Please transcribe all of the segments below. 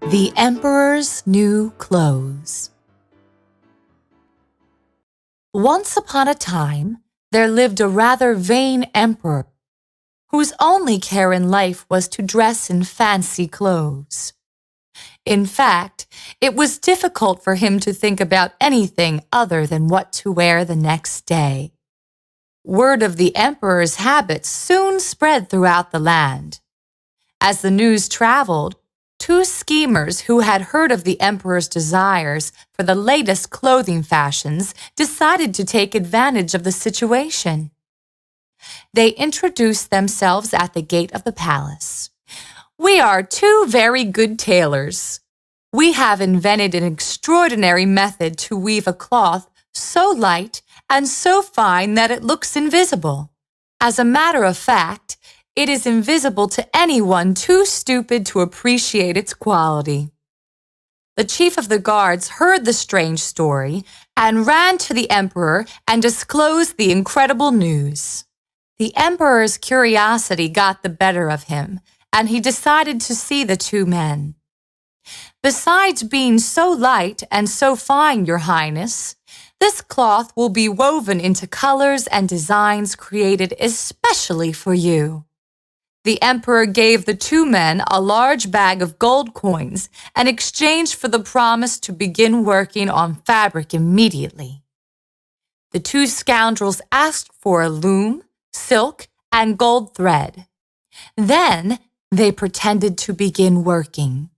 The Emperor's New Clothes. Once upon a time, there lived a rather vain emperor whose only care in life was to dress in fancy clothes. In fact, it was difficult for him to think about anything other than what to wear the next day. Word of the emperor's habits soon spread throughout the land. As the news traveled, two schemers who had heard of the emperor's desires for the latest clothing fashions decided to take advantage of the situation. They introduced themselves at the gate of the palace. "We are two very good tailors. We have invented an extraordinary method to weave a cloth so light and so fine that it looks invisible. As a matter of fact, it is invisible to anyone too stupid to appreciate its quality." The chief of the guards heard the strange story and ran to the emperor and disclosed the incredible news. The emperor's curiosity got the better of him, and he decided to see the two men. "Besides being so light and so fine, Your Highness, this cloth will be woven into colors and designs created especially for you." The emperor gave the two men a large bag of gold coins in exchange for the promise to begin working on fabric immediately. The two scoundrels asked for a loom, silk, and gold thread. Then they pretended to begin working.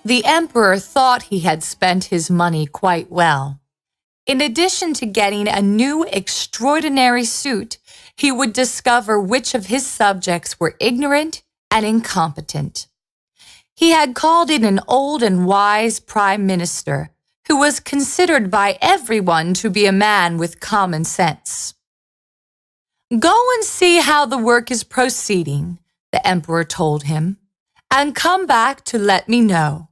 The emperor thought he had spent his money quite well. In addition to getting a new extraordinary suit, he would discover which of his subjects were ignorant and incompetent. He had called in an old and wise prime minister who was considered by everyone to be a man with common sense. "Go and see how the work is proceeding," the emperor told him, "and come back to let me know."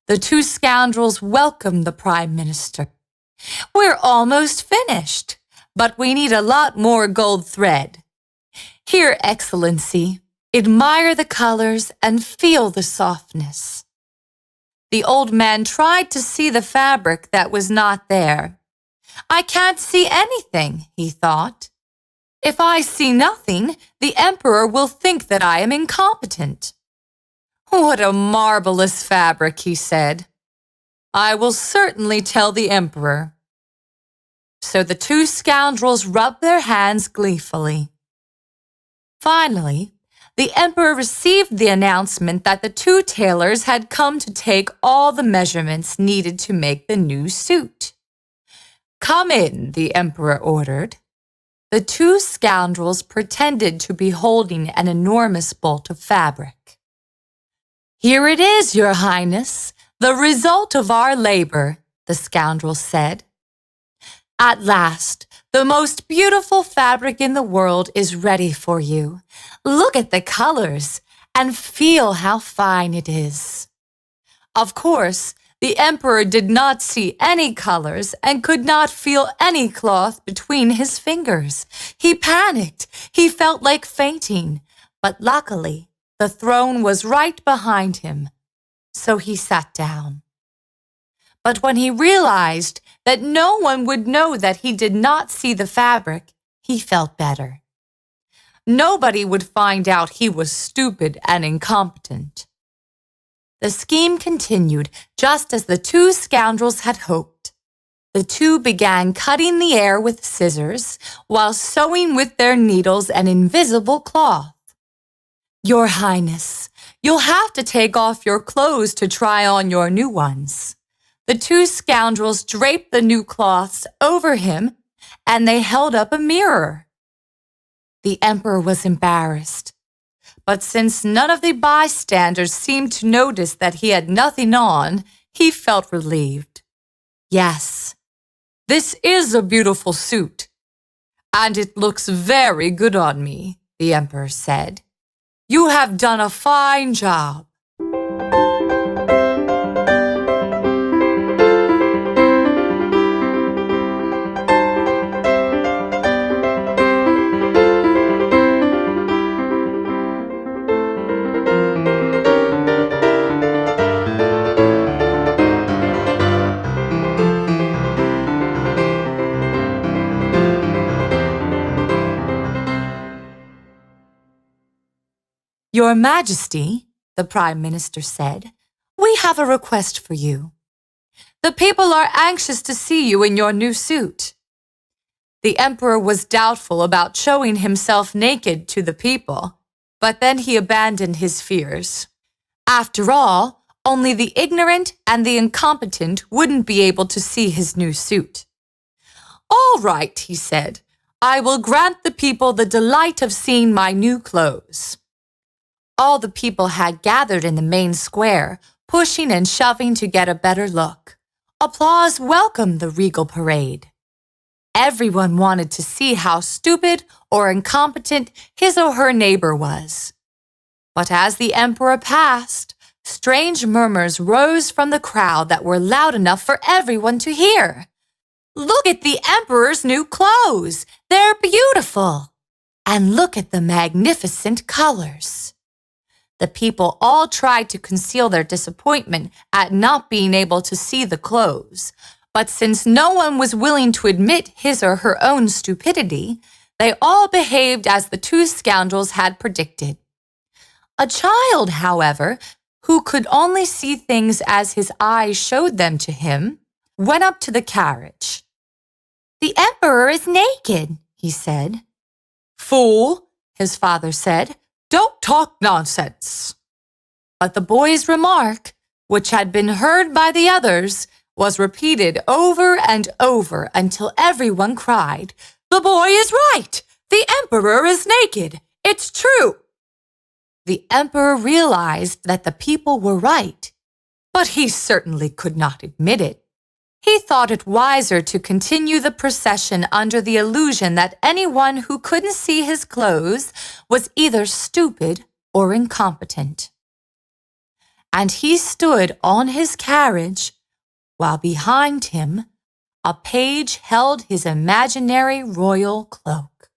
The two scoundrels welcomed the prime minister. "We're almost finished, but we need a lot more gold thread. Here, Excellency, admire the colors and feel the softness." The old man tried to see the fabric that was not there. "I can't see anything," he thought. "If I see nothing, the emperor will think that I am incompetent." "What a marvelous fabric," he said. "I will certainly tell the emperor." So the two scoundrels rubbed their hands gleefully. Finally, the emperor received the announcement that the two tailors had come to take all the measurements needed to make the new suit. "Come in," the emperor ordered. The two scoundrels pretended to be holding an enormous bolt of fabric. "Here it is, Your Highness, the result of our labor," the scoundrels said. "At last, the most beautiful fabric in the world is ready for you. Look at the colors and feel how fine it is." Of course, the emperor did not see any colors and could not feel any cloth between his fingers. He panicked. He felt like fainting, but luckily, the throne was right behind him, so he sat down. But when he realized that no one would know that he did not see the fabric, he felt better. Nobody would find out he was stupid and incompetent. The scheme continued just as the two scoundrels had hoped. The two began cutting the air with scissors while sewing with their needles an invisible cloth. "Your Highness, you'll have to take off your clothes to try on your new ones." The two scoundrels draped the new cloths over him, and they held up a mirror. The emperor was embarrassed, but since none of the bystanders seemed to notice that he had nothing on, he felt relieved. "Yes, this is a beautiful suit, and it looks very good on me," the emperor said. "You have done a fine job." Your Majesty, the Prime Minister said, we have a request for you. The people are anxious to see you in your new suit. The Emperor was doubtful about showing himself naked to the people, but then he abandoned his fears. After all, only the ignorant and the incompetent wouldn't be able to see his new suit. All right, he said, I will grant the people the delight of seeing my new clothes. All the people had gathered in the main square, pushing and shoving to get a better look. Applause welcomed the Regal Parade. Everyone wanted to see how stupid or incompetent his or her neighbor was. But as the emperor passed, strange murmurs rose from the crowd that were loud enough for everyone to hear. Look at the emperor's new clothes! They're beautiful! And look at the magnificent colors. The people all tried to conceal their disappointment at not being able to see the clothes, but since no one was willing to admit his or her own stupidity, they all behaved as the two scoundrels had predicted. A child, however, who could only see things as his eyes showed them to him, went up to the carriage. The emperor is naked, he said. Fool, his father said, don't talk nonsense. But the boy's remark, which had been heard by the others, was repeated over and over until everyone cried, The boy is right! The emperor is naked! It's true! The emperor realized that the people were right, but he certainly could not admit it. He thought it wiser to continue the procession under the illusion that anyone who couldn't see his clothes was either stupid or incompetent. And he stood on his carriage, while behind him, a page held his imaginary royal cloak.